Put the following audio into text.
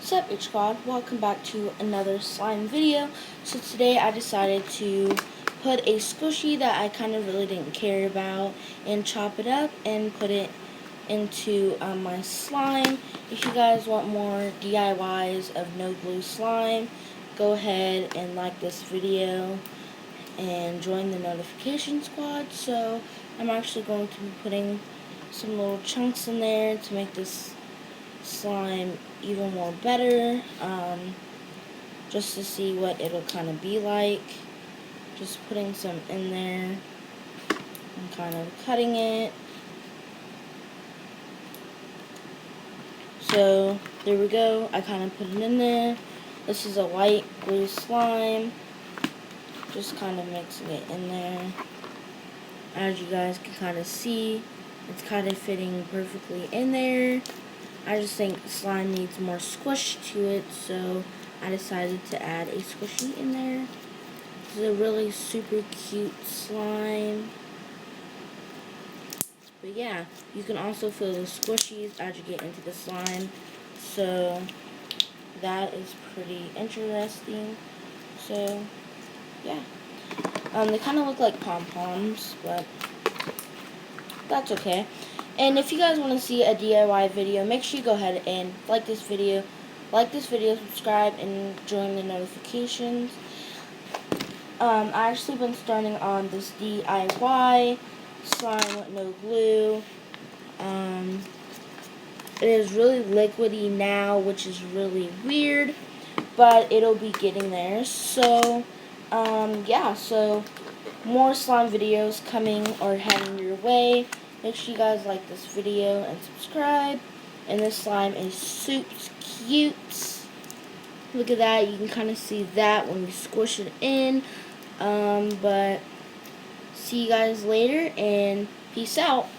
Sup Squad, welcome back to another slime video. So today I decided to put a squishy that I kind of really didn't care about and chop it up and put it into my slime. If you guys want more DIYs of no glue slime, go ahead and like this video and join the notification squad. So I'm actually going to be putting some little chunks in there to make this slime even more better, just to see what it'll kind of be like. Just putting some in there and kind of cutting it. So there we go, I kind of put it in there. This is a white glue slime, just kind of mixing it in there. As you guys can kind of see, it's kind of fitting perfectly in there. I just think the slime needs more squish to it, so I decided to add a squishy in there. This is a really super cute slime. But yeah, you can also feel the squishies as you get into the slime, so that is pretty interesting. So yeah, they kind of look like pom-poms, but that's okay. And if you guys want to see a DIY video, make sure you go ahead and like this video, subscribe, and join the notifications. I actually been starting on this DIY slime with no glue. It is really liquidy now, which is really weird, but it'll be getting there. So, yeah, so more slime videos coming or heading your way. Make sure you guys like this video and subscribe. And this slime is super cute. Look at that. You can kind of see that when you squish it in. But see you guys later, and peace out.